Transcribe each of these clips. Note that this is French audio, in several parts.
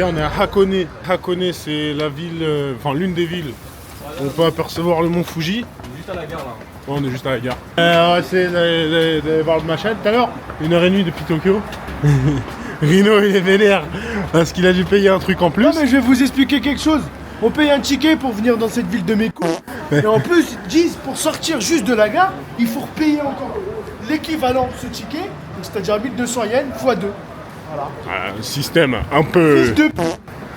gars, on est à Hakone. Hakone, c'est la ville, enfin l'une des villes où on peut apercevoir le mont Fuji. Juste à la gare là. Ouais, on est juste à la gare. On va essayer d'aller voir le machin tout à l'heure. 1h30 depuis Tokyo. Rino, il est vénère parce qu'il a dû payer un truc en plus. Non mais je vais vous expliquer quelque chose. On paye un ticket pour venir dans cette ville de mes coups. Et en plus, ils disent pour sortir juste de la gare, il faut repayer encore l'équivalent de ce ticket, donc c'est-à-dire 1200 yens x 2. Voilà. Un système un peu... Fils de p...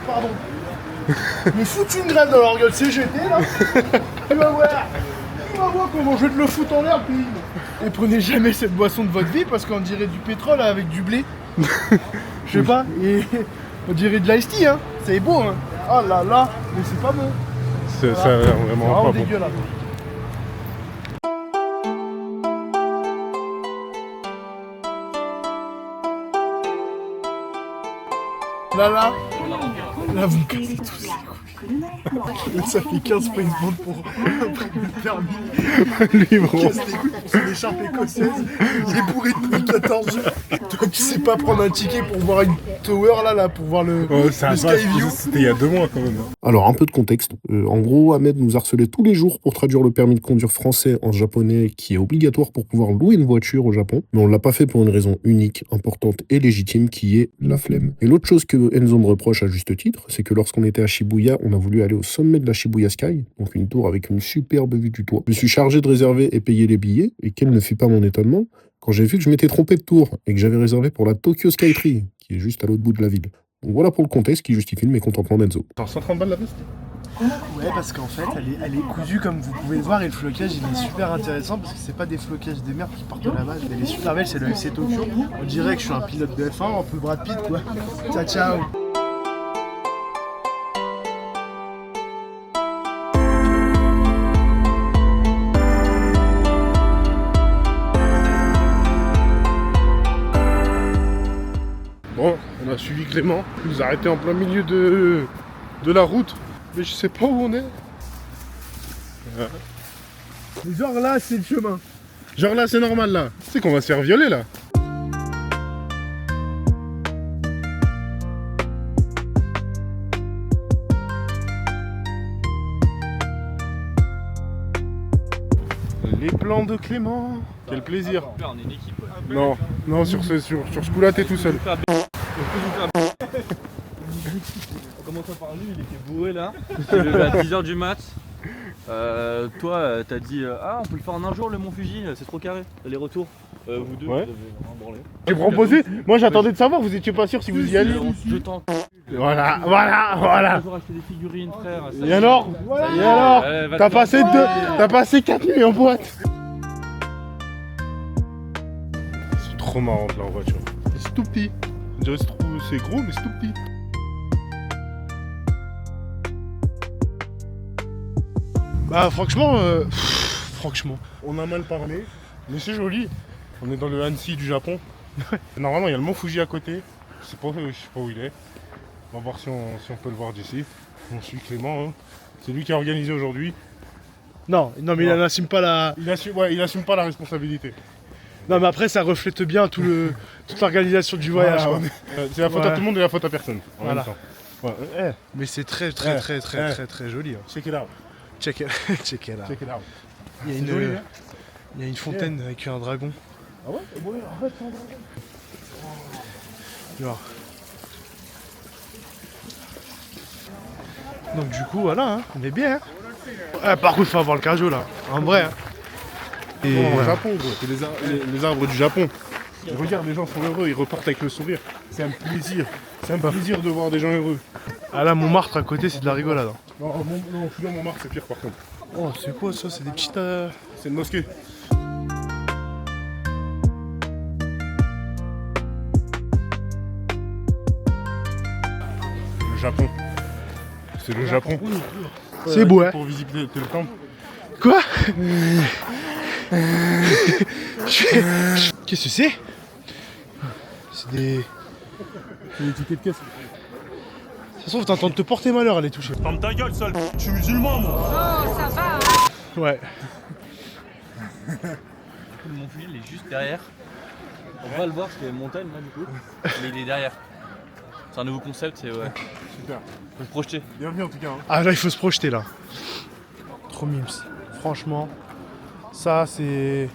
Pardon. Me foutre une graine dans leur gueule CGT là. Tu vas voir. Tu vas voir comment je vais te le foutre en l'air le pays. Et prenez jamais cette boisson de votre vie parce qu'on dirait du pétrole avec du blé. Je sais pas, et on dirait de l'ice tea hein. C'est beau hein. Oh là là, mais c'est pas bon. Ça a l'air vraiment pas bon. Dégueulasse. Là, vous me cassez tous les couilles. Ça fait 15 Springboard pour le permis. Lui, vraiment. Casse les couilles pour son écharpe écossaise. Il est bourré depuis 14 heures. Toi, tu sais pas prendre un ticket pour voir une tower là pour voir le Skyview. C'était il y a 2 mois quand même. Alors, un peu de contexte. En gros, Ahmed nous harcelait tous les jours pour traduire le permis de conduire français en japonais qui est obligatoire pour pouvoir louer une voiture au Japon. Mais on l'a pas fait pour une raison unique, importante et légitime qui est la flemme. Et l'autre chose que Enzo me reproche à juste titre, c'est que lorsqu'on était à Shibuya, on a voulu aller au sommet de la Shibuya Sky, donc une tour avec une superbe vue du toit. Je me suis chargé de réserver et payer les billets, et quel ne fut pas mon étonnement quand j'ai vu que je m'étais trompé de tour et que j'avais réservé pour la Tokyo Skytree, qui est juste à l'autre bout de la ville. Donc voilà pour le contexte qui justifie le mécontentement d'Enzo. Attends, 130 balles la veste? Ouais, parce qu'en fait, elle est cousue comme vous pouvez le voir et le flocage il est super intéressant parce que c'est pas des flocages des merdes qui partent de la base. Elle est super belle, c'est le FC Tokyo. On dirait que je suis un pilote de F1, un peu Brad Pitt quoi. Ciao ciao. Bon, on a suivi Clément, il nous a arrêté en plein milieu de la route, mais je sais pas où on est. Genre là, c'est le chemin. Genre là, c'est normal là. Tu sais qu'on va se faire violer là. Les plans de Clément. Quel plaisir. On est une équipe. Non, non, sur ce coup-là, t'es tout seul. On commence par lui, il était bourré là. Il s'est levé à 10h du mat. Toi, t'as dit ah, on peut le faire en un jour le Mont Fuji, c'est trop carré. Les retours, vous deux, Ouais. vous avez vraiment branlé. J'ai proposé. Moi, j'attendais de savoir, vous étiez pas sûr si vous y alliez. Je tente. Voilà. Toujours acheter des figurines, frère. Et alors? Et alors? T'as passé 4 nuits en boîte. C'est trop marrant là en voiture. C'est tout petit. On dirait que c'est gros, mais c'est tout petit. Bah franchement, on a mal parlé, mais c'est joli. On est dans le Annecy du Japon. Normalement, il y a le mont Fuji à côté. Je sais pas où il est. On va voir si on peut le voir d'ici. On suit Clément. Hein. C'est lui qui a organisé aujourd'hui. Non, mais il n'assume pas la. Il assume pas la responsabilité. Non, mais après, ça reflète bien toute l'organisation du voyage. Voilà, quoi. c'est la faute à tout le monde et la faute à personne. En Voilà. même temps. Ouais. Mais c'est très joli. Hein. Check it out. Check it out. Check it out. Il y a C'est joli, hein. il y a une fontaine avec un dragon. Ah ouais, en fait, c'est un dragon. Genre. Donc du coup, voilà, hein, on est bien. Hein. Par contre, faut avoir le cardio là, en vrai. Hein. Et Au Japon, gros, c'est les arbres du Japon. Et regarde, les gens sont heureux, ils repartent avec le sourire. C'est un plaisir. C'est un plaisir de voir des gens heureux. Ah là, Montmartre à côté, c'est de la rigolade. Hein. Non, Montmartre, c'est pire par contre. Oh, c'est quoi ça? C'est des petites. C'est une mosquée. Le Japon. C'est le Japon. C'est beau, hein. Pour visiter le temple. Quoi? Qu'est-ce que c'est? C'est des tickets de caisse. Ça se trouve, t'es en train de te porter malheur à les toucher. Ferme ta gueule, sale. Je suis musulman, moi. Oh, ça va. Ouais. Le Mont Fuji, il est juste derrière. On va le voir parce qu'il y a une montagne là du coup. Mais il est derrière. C'est un nouveau concept, c'est ouais. Super. Faut se projeter. Bienvenue en tout cas. Hein. Ah là, il faut se projeter là. Trop mimes. Franchement, ça c'est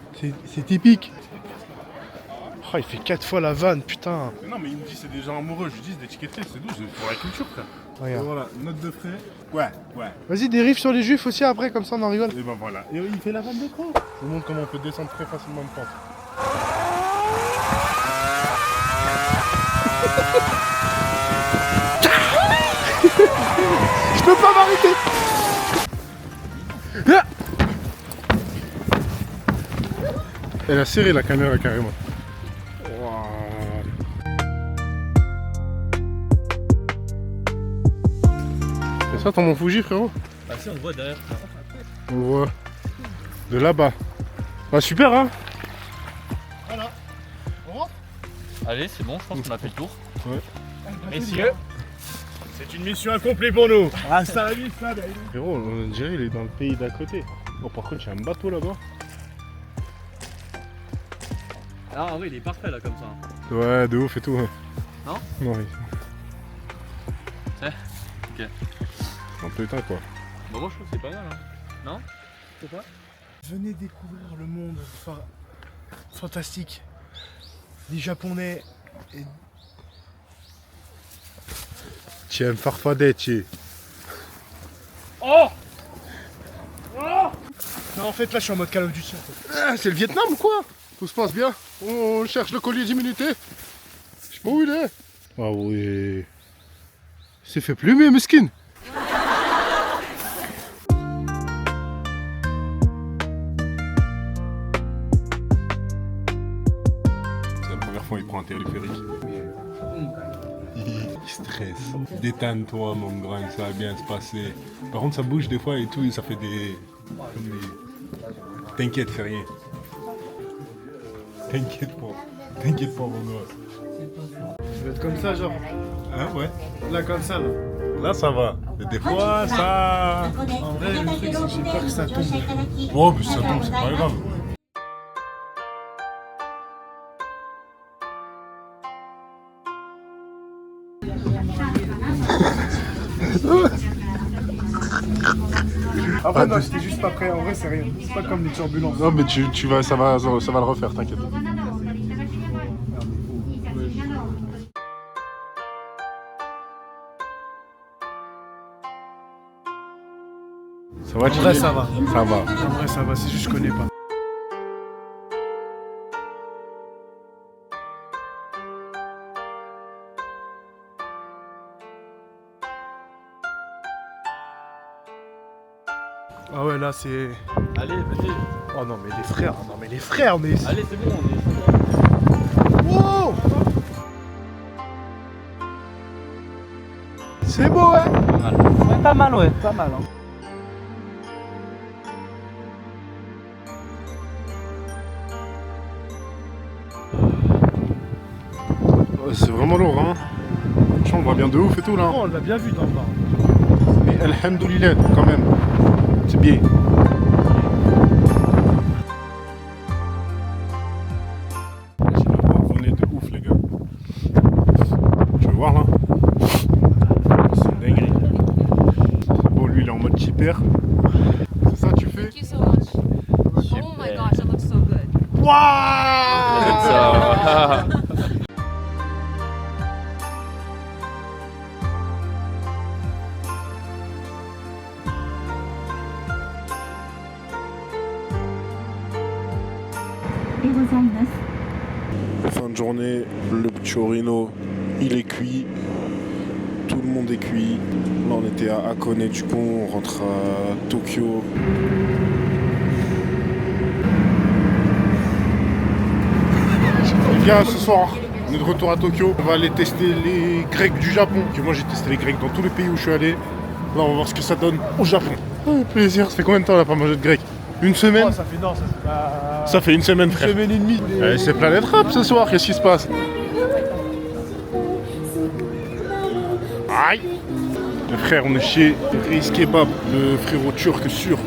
typique. Oh, il fait 4 fois la vanne, putain. Mais non, mais il me dit c'est des gens amoureux. Je lui dis d'étiqueter, c'est doux, c'est pour la culture, frère. Regarde. Et voilà, note de frais. Ouais. Vas-y, dérive sur les juifs aussi après, comme ça on en rigole. Et ben voilà. Et il fait la vanne de trop. Je vous montre comment on peut descendre très facilement une pente. Je peux pas m'arrêter. Ah. Elle a serré la caméra carrément. C'est ça ton Mont Fuji, frérot? Ah si, on le voit derrière. On le voit de là-bas. Ah super hein. Voilà. On rentre. Allez, c'est bon, je pense qu'on a fait le tour. Messieurs. C'est une mission accomplie pour nous. Ah ça la vie ça. Frérot, on dirait il est dans le pays d'à côté. Oh par contre il y a un bateau là-bas. Ah oui, il est parfait là comme ça. Ouais de ouf et tout. Non. Non oui. C'est ok. Un peu éteint quoi. Bah moi je trouve que c'est pas mal hein. Non? C'est pas? Venez découvrir le monde fantastique des Japonais et Tiens farfadet tiens. Non, en fait là je suis en mode Call of Duty en fait. Ah, c'est le Vietnam ou quoi? Tout se passe bien. On cherche le collier d'immunité. Je sais pas où il est. Ah oui. C'est fait plumer, mesquine. C'est la première fois qu'il prend un téléphérique. Il stresse. Détends-toi mon grand, ça va bien se passer. Par contre ça bouge des fois et tout, et ça fait des... comme des... T'inquiète, fais rien. T'inquiète pas mon gosse. Je vais être comme ça genre. Hein, ouais. Là comme ça là. Là ça va. Mais des fois ça... En vrai le truc c'est que j'ai peur que ça tombe. Oh mais ça tombe, c'est pas grave. Après non, j'étais juste pas prêt, en vrai c'est rien. C'est pas comme les turbulences. Non mais tu vas, ça va le refaire, t'inquiète. Ça va, En vrai ça va. Ça va. En vrai ça va, c'est juste que je connais pas. Ah ouais là c'est... Allez, vas-y. Oh non mais les frères, mais... Allez, c'est bon, on est... Wow. C'est beau hein. Ouais, pas mal, ouais. Pas mal, hein. Ouais, c'est vraiment lourd hein. Franchement on voit bien de ouf et tout là. Oh, on l'a bien vu dans le bas. Mais alhamdoulilah quand même. C'est bien. On est de ouf les gars. Tu veux voir là? C'est une dinguerie. Bon lui il est en mode chipper. C'est ça tu fais? Thank you so much. Oh my gosh, that looks so good. Waouh. Ça. Fin de journée, le chorino, il est cuit. Tout le monde est cuit. Là, on était à Hakone, du coup, on rentre à Tokyo. Les gars, ce soir, on est de retour à Tokyo. On va aller tester les Grecs du Japon. Que moi, j'ai testé les Grecs dans tous les pays où je suis allé. Là, on va voir ce que ça donne au Japon. Oh, plaisir. Ça fait combien de temps on n'a pas mangé de grec? Une semaine? Oh, ça fait non, ça fait pas... Ça fait une semaine, frère. semaine et demie. C'est Planète Rap ce soir, qu'est-ce qui se passe? Aïe! Les frères, on est chez Reis Kebab, le frérot turc sûr.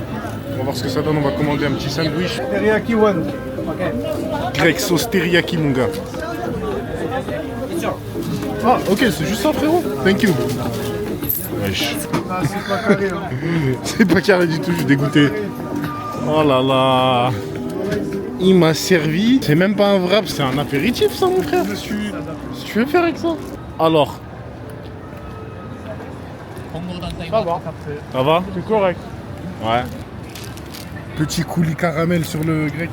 On va voir ce que ça donne, on va commander un petit sandwich. Teriyaki one. Ok. Grec sauce teriyaki, mon gars. Ah, ok, c'est juste ça, frérot. Thank you. Wesh. Ah, c'est pas carré. Hein. C'est pas carré du tout, je suis dégoûté. Oh là là. Il m'a servi. C'est même pas un wrap, c'est un apéritif, ça, mon frère. Si tu veux faire avec ça. Alors. Ça va. Ça va? C'est correct. Ouais. Petit coulis caramel sur le grec.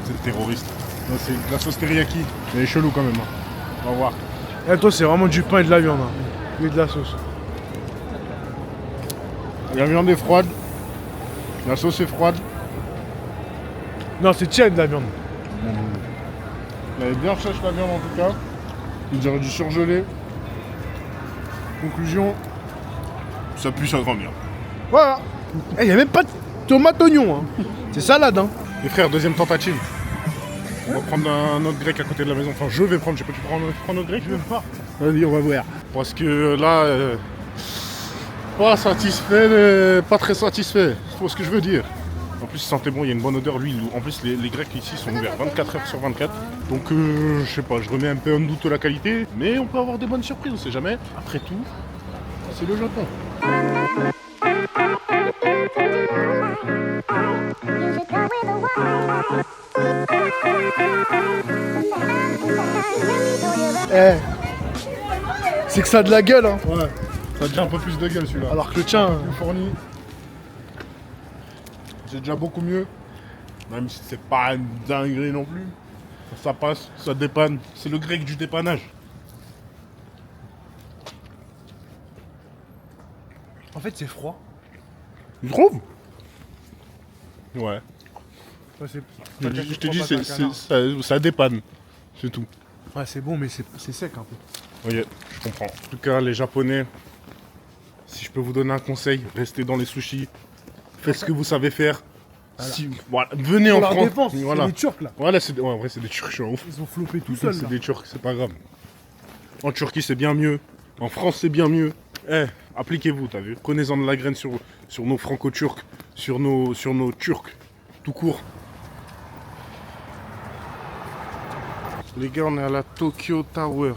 C'est le terroriste. Non, c'est de la sauce teriyaki. Elle est chelou quand même. Hein. On va voir. Et toi, c'est vraiment du pain et de la viande. Hein. Et de la sauce. La viande est froide. La sauce est froide. Non, c'est tiède de la viande. Elle est bien fraîche la viande en tout cas. Ils auraient dû surgeler. Conclusion. Ça pue, ça grandir. Voilà. Il n'y a même pas de tomate oignon. Hein. C'est salade. Hein. Les frères, deuxième tentative. On va prendre un autre grec à côté de la maison. Enfin, je vais prendre. Je sais pas, tu prends un autre grec? Je vais pas. Vas-y, on va voir. Parce que là, pas satisfait, mais pas très satisfait. C'est pour ce que je veux dire. En plus, il sentait bon, il y a une bonne odeur. Lui, en plus, les Grecs ici sont ouverts 24 heures sur 24. Donc, je sais pas, je remets un peu en doute la qualité. Mais on peut avoir des bonnes surprises, on sait jamais. Après tout, c'est le Japon. Eh. C'est que ça a de la gueule. Hein. Ouais, ça a déjà un peu plus de gueule celui-là. Alors que le tien. Plus fourni. C'est déjà beaucoup mieux. Même si c'est pas une dinguerie non plus. Ça passe, ça dépanne. C'est le grec du dépannage. En fait, c'est froid. Tu trouves? Ouais. Ouais, c'est... Je te dis, ça dépanne. C'est tout. Ouais, c'est bon, mais c'est sec un peu. Ok, je comprends. En tout cas, les Japonais, si je peux vous donner un conseil, restez dans les sushis. Faites ce que vous savez faire. Voilà. Voilà, venez Pour en leur France. défense, Voilà. c'est les Turcs là. Voilà, ouais, en vrai, c'est des Turcs, je suis un ouf. Ils ont flopé tout seuls. C'est là. des Turcs, c'est pas grave. En Turquie, c'est bien mieux. En France, c'est bien mieux. Eh, appliquez-vous, t'as vu? Prenez-en de la graine sur nos franco-turcs, sur nos Turcs, tout court. Les gars, on est à la Tokyo Tower.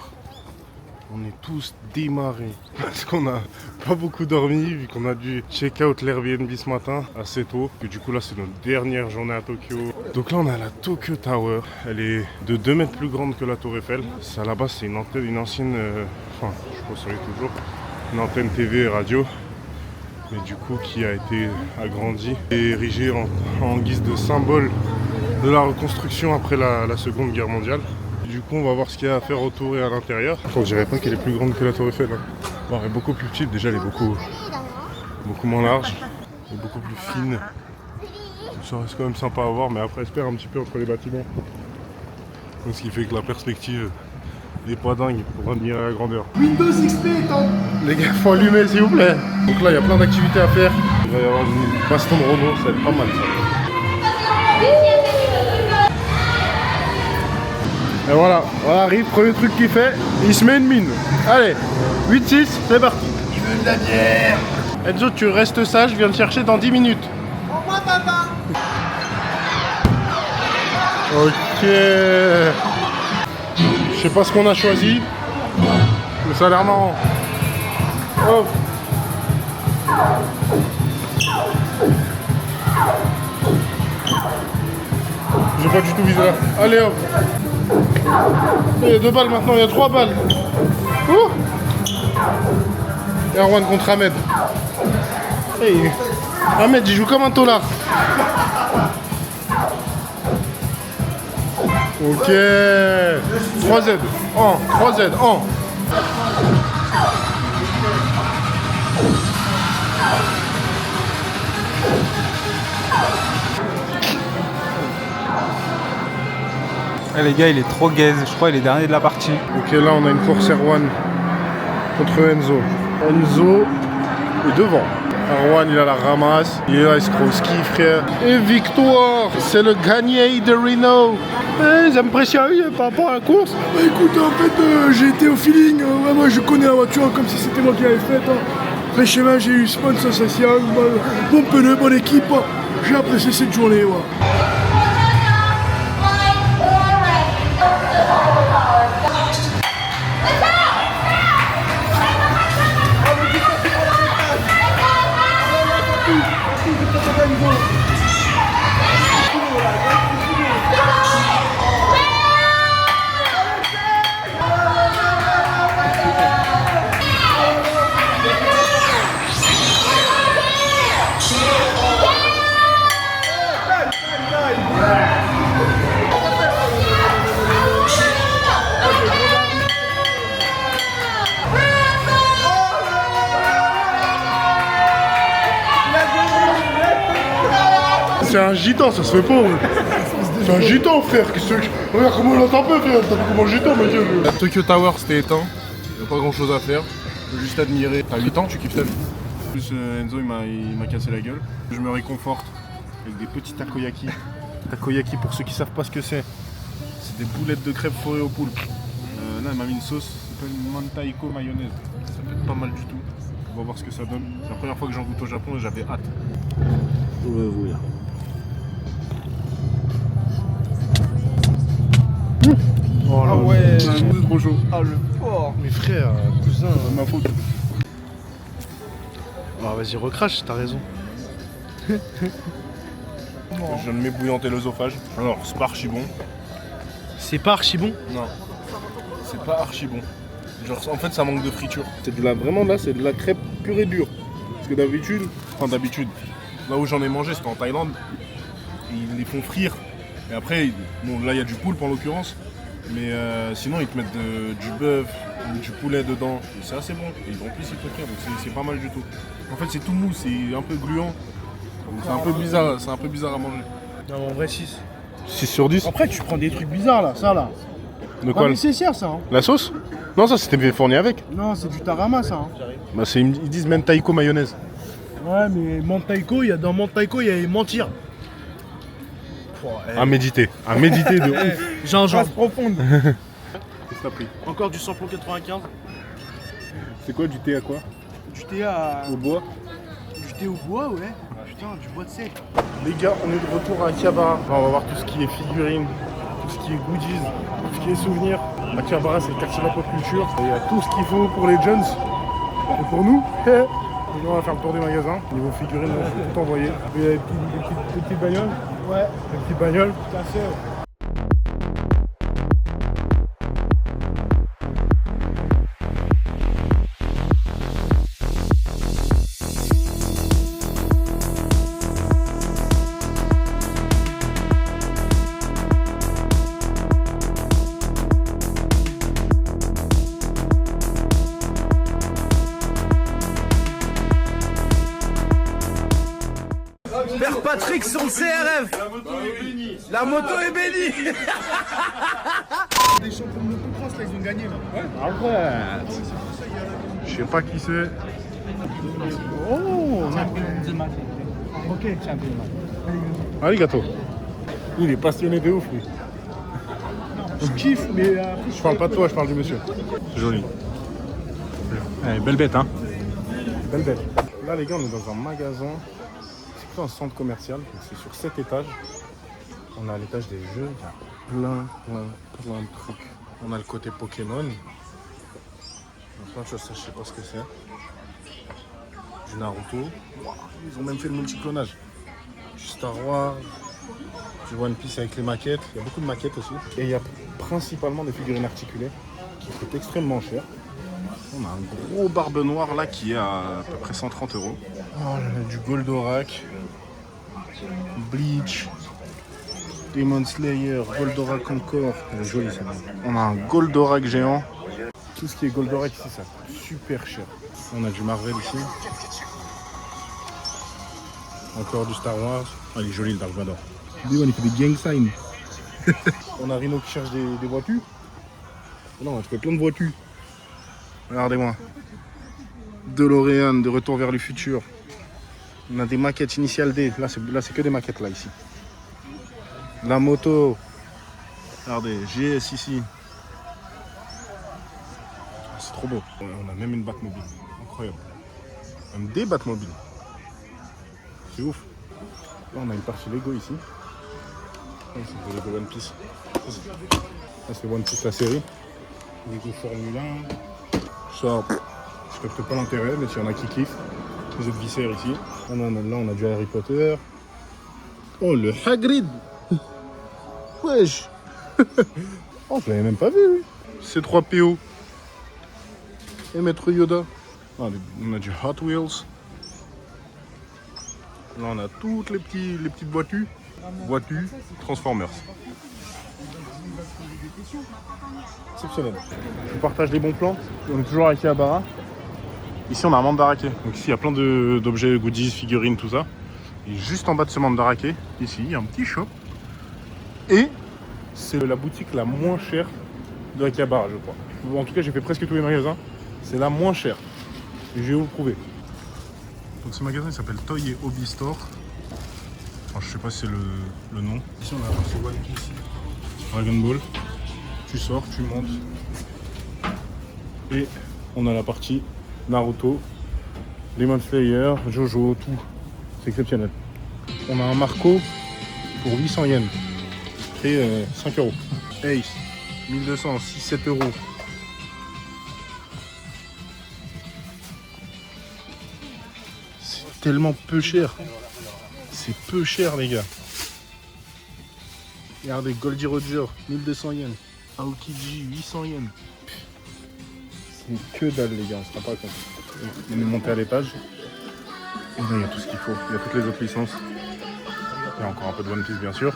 On est tous démarrés parce qu'on a pas beaucoup dormi vu qu'on a dû check out l'Airbnb ce matin assez tôt. Et du coup là c'est notre dernière journée à Tokyo. Donc là on est à la Tokyo Tower. Elle est de 2 mètres plus grande que la Tour Eiffel. Ça là-bas c'est une antenne, une ancienne, enfin je pense que ça l'est toujours, une antenne TV et radio. Mais du coup qui a été agrandie et érigée en guise de symbole de la reconstruction après la Seconde Guerre mondiale. Du coup, on va voir ce qu'il y a à faire autour et à l'intérieur. On dirait pas qu'elle est plus grande que la Tour Eiffel. Hein. Bon, elle est beaucoup plus petite. Déjà, elle est beaucoup moins large. Elle est beaucoup plus fine. Ça reste quand même sympa à voir, mais après, elle se perd un petit peu entre les bâtiments. Donc, ce qui fait que la perspective n'est pas dingue pour admirer la grandeur. Windows XP étant. Les gars, faut allumer, s'il vous plaît. Donc là, il y a plein d'activités à faire. Il va y avoir une baston de Renault, ça va être pas mal ça. Et voilà, arrive, premier truc qu'il fait, il se met une mine. Allez, 8-6, c'est parti. Je veux de la bière. Enzo, tu restes sage, je viens te chercher dans 10 minutes. Pour moi, papa. Ok. Je sais pas ce qu'on a choisi, mais ça a l'air marrant. Oh. J'ai pas du tout visé là. Allez hop. Il y a 2 balles maintenant, il y a 3 balles. Ouh. Erwan contre Ahmed. Hey. Ahmed, il joue comme un tolard. Ok. 3Z. 3Z. Ah, les gars, il est trop gaze, je crois il est dernier de la partie. Ok, là on a une course Erwan contre Enzo. Enzo est devant. Erwan il a la ramasse, il est là, il se croit au ski frère. Et victoire, c'est le gagné de Reno. Ça me pressionne par rapport à la course. Bah écoute, en fait, j'ai été au feeling. Moi, je connais la voiture comme si c'était moi qui l'avais faite. Hein. Après, chez moi, j'ai eu sponsor social, bon pneu, bonne équipe. Hein. J'ai apprécié cette journée. Ouais. c'est un gitan, ça se fait pas. Ouais. C'est un gitan, frère. Regarde comment on l'entend pas, frère. T'as vu comment le gitan, ma gueule. La Tokyo Tower, c'était éteint. Y'a pas grand chose à faire. Je veux juste admirer. T'as 8 ans, tu kiffes ta vie. En plus, Enzo, il m'a cassé la gueule. Je me réconforte avec des petits takoyaki. Takoyaki, pour ceux qui savent pas ce que c'est des boulettes de crêpes fourrées au poulpe. Là, elle m'a mis une sauce, ça s'appelle Mantaiko mayonnaise. Ça peut être pas mal du tout. On va voir ce que ça donne. C'est la première fois que j'en goûte au Japon et j'avais hâte. Oh là, ouais, c'est trop chaud. Ah le porc. Mes frères, cousin. C'est ma faute. Ah vas-y recrache, t'as raison. Je viens de m'ébouillanter l'œsophage. Alors, c'est pas archi bon. C'est pas archi bon. Non. C'est pas archi bon. Genre, en fait, ça manque de friture. C'est de la, vraiment là, c'est de la crêpe pure et dure. Parce que d'habitude, là où j'en ai mangé, c'était en Thaïlande. Ils les font frire. Et après, bon, là, il y a du poulpe en l'occurrence. Mais sinon, ils te mettent du bœuf ou du poulet dedans. Et c'est assez bon. Et en plus, ils te frire. Donc, c'est pas mal du tout. En fait, c'est tout mou, c'est un peu gluant. C'est un peu bizarre à manger. Non, en vrai 6. 6 sur 10. Après, tu prends des trucs bizarres là, ça là. De Pas quoi nécessaire ça. Hein. La sauce? Non, ça c'était fourni avec. Non, c'est du tarama ça. Hein. Bah, ils disent Mentaiko mayonnaise. Ouais, mais Mantaiko, dans Mantaiko, il y a mentir. À méditer de ouf. Gingembre profonde. Qu'est-ce que t'as pris? Encore du samplon 95. C'est quoi, du thé à quoi? Du thé à. Au bois? Du thé au bois, ouais. Putain, du bois de sec. Les gars, on est de retour à Akihabara. On va voir tout ce qui est figurines, tout ce qui est goodies, tout ce qui est souvenirs. Akihabara, c'est le quartier de la pop culture. Il y a tout ce qu'il faut pour les jeunes et pour nous. Donc on va faire le tour des magasins. Niveau figurines, on peut tout envoyer. Il y a des petites bagnoles. Ouais. Des petites bagnoles. Tout à fait. Père Patrick sur le CRF. La moto est bénie. Les champions de motocross là, ils ont gagné là. Arrête. Je sais pas qui c'est. Oh. Ok, champion. Arigato. Il est passionné de ouf lui. Je kiffe, mais Je parle pas de toi, je parle du monsieur. C'est joli. Belle bête, hein. Belle bête. Là, les gars, on est dans un magasin. C'est plutôt un centre commercial. Donc c'est sur 7 étages. On a à l'étage des jeux. Il y a plein de trucs. On a le côté Pokémon. Il y a plein de choses, ça, je sais pas ce que c'est. Du Naruto. Wow, ils ont même fait le multiclonage. Du Star Wars. Du One Piece avec les maquettes. Il y a beaucoup de maquettes aussi. Et il y a principalement des figurines articulées qui coûtent extrêmement cher. On a un gros barbe noire là qui est à peu près 130 €. Oh là là, du Goldorak, Bleach, Demon Slayer, Goldorak encore. Elle est jolie ça. On a un Goldorak géant. Tout ce qui est Goldorak ici, ça coûte super cher. On a du Marvel ici. Encore du Star Wars. Ah, il est joli le Dark Vador. Il fait des gang signs. On a Rhino qui cherche des voitures. Non, on a trouvé plein de voitures. Regardez-moi. DeLorean, de Retour vers le futur. On a des maquettes initiales D. Là, c'est que des maquettes là, ici. La moto. Regardez, GS ici. C'est trop beau. On a même une Batmobile. Incroyable. Même des Batmobiles. C'est ouf. Là, on a une partie Lego ici. C'est le Lego One Piece. Ça, c'est One Piece la série. Lego Formule 1. Ça, je capte pas l'intérêt, mais s'il y en a qui kiffent. Les autres viscères ici. Là, on a du Harry Potter. Oh, le Hagrid. Wesh. Oh, je l'avais même pas vu, lui. C3PO. Et Maître Yoda. Ah, on a du Hot Wheels. Là, on a toutes les petites voitures. Voitures Transformers. Exceptionnel. Je vous partage les bons plans. On est toujours à Akihabara. Ici, on a un Mandarake. Donc ici, il y a plein d'objets, goodies, figurines, tout ça. Il est juste en bas de ce membre d'Araké. Ici, il y a un petit shop. Et c'est la boutique la moins chère de Akihabara, je crois. En tout cas, j'ai fait presque tous les magasins. C'est la moins chère. Et je vais vous le prouver. Donc ce magasin il s'appelle Toy et Hobby Store. Enfin, je sais pas si c'est le nom. Ici on a la partie One Piece, Dragon Ball. Tu sors, tu montes. Et on a la partie Naruto, Demon Slayer, Jojo, tout. C'est exceptionnel. On a un Marco pour 800 yens. Et 5 euros. Ace, 1200, 6-7 euros. C'est tellement peu cher. C'est peu cher, les gars. Regardez, Goldie Roger, 1200 yens. Aokiji, 800 yens. C'est que dalle, les gars, on se rend pas compte. On est monté à l'étage. Et là, il y a tout ce qu'il faut. Il y a toutes les autres licences. Il y a encore un peu de One Piece, bien sûr.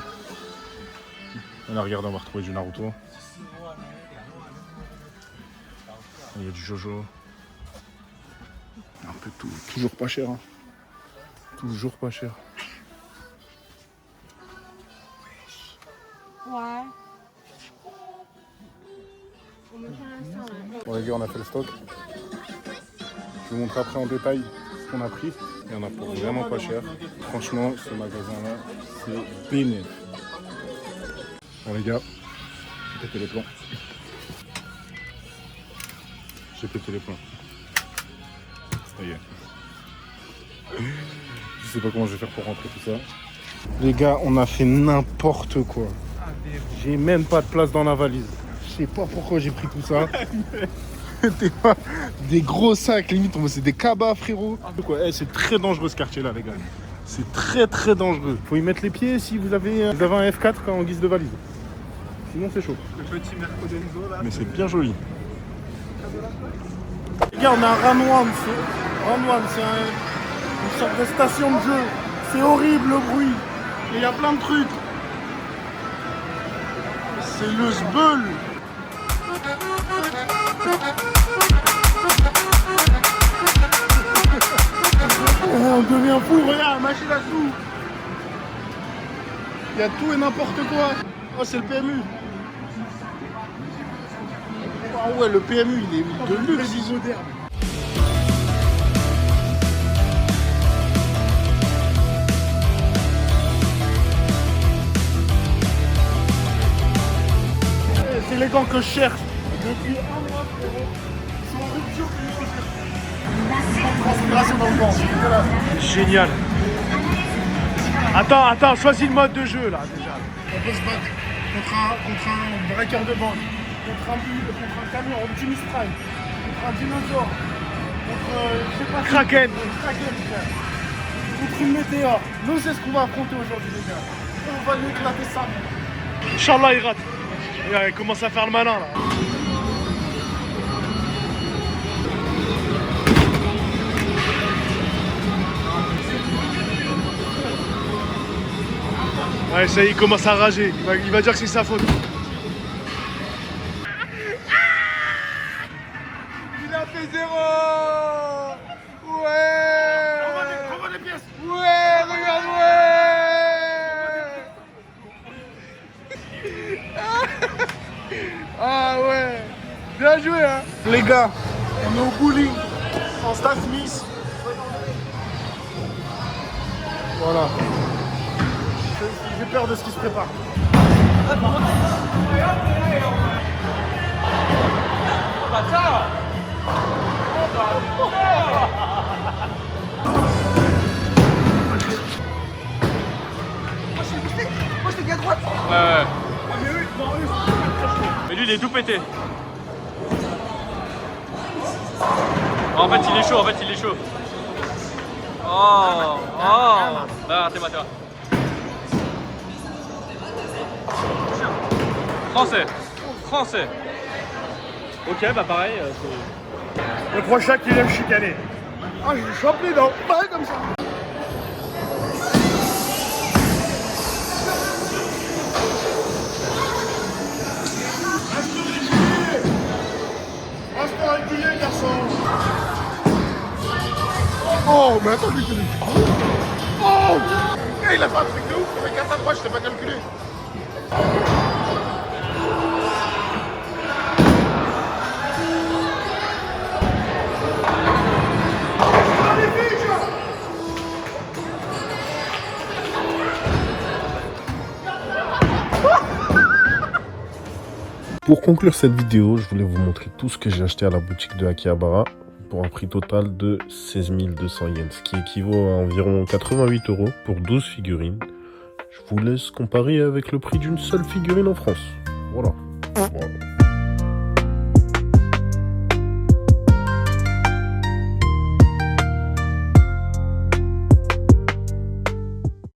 Et là, regardez, on va retrouver du Naruto. Il y a du Jojo. Un peu tout. Toujours pas cher, hein. Toujours pas cher. Ouais. Bon les gars, on a fait le stock. Je vous montre après en détail ce qu'on a pris. Il y en a pour vraiment pas cher. Franchement, ce magasin-là, c'est bénéfique. Bon les gars, j'ai pété les plombs. J'ai pété les plombs. Ça y est. Je sais pas comment je vais faire pour rentrer tout ça. Les gars, on a fait n'importe quoi. J'ai même pas de place dans la valise. Je sais pas pourquoi j'ai pris tout ça. Des gros sacs, limite, c'est des cabas, frérot. C'est très dangereux ce quartier-là, les gars. C'est très très dangereux. Faut y mettre les pieds si vous avez un F4 en guise de valise. Sinon, c'est chaud. Le petit Mercodenzo là. Mais c'est bien joli. Les gars, on a un Ranwan. Ranwan, c'est une sorte de station de jeu. C'est horrible le bruit. Et il y a plein de trucs. C'est le sbeul. On devient fou, regarde, machine à sous. Il y a tout et n'importe quoi. Oh, c'est le PMU. Ah ouais, le PMU, il est de luxe. C'est les gants que je cherche. Depuis un mois, frérot. Ils sont en rupture transpiration dans le gant. Génial. Attends, choisis le mode de jeu là déjà. On peut se battre contre un braqueur de banque, contre un camion, Optimus Prime, contre un dinosaure, contre je sais pas, Kraken, frère. Contre une météore. Nous c'est ce qu'on va affronter aujourd'hui les gars. On va lui éclater ça. Inch'Allah il rate. Regarde, il commence à faire le malin là. Ouais, ça y est, il commence à rager. Il va dire que c'est sa faute. Il a fait 0. Ouais. Envoie les pièces. Ouais, regarde, ouais. Ah ouais. Bien joué, hein. Les gars, on est au bowling en Stan Smith. Voilà. J'ai peur de ce qui se prépare. Moi, je t'ai dit à droite. Ouais. Mais lui, il est tout pété. En fait, il est chaud, Oh. Là, t'es battu. Français. Ok, bah pareil. Le prochain qui aime chicaner. Ah, je chope les dents. Pareil comme ça. Reste régulier, garçon. Oh, mais attends, lui, c'est... Oh! il a fait un truc de ouf, avec 4 à droite, je t'ai pas calculé. Pour conclure cette vidéo, je voulais vous montrer tout ce que j'ai acheté à la boutique de Akihabara pour un prix total de 16 200 yens, ce qui équivaut à environ 88 € pour 12 figurines. Je vous laisse comparer avec le prix d'une seule figurine en France. Voilà.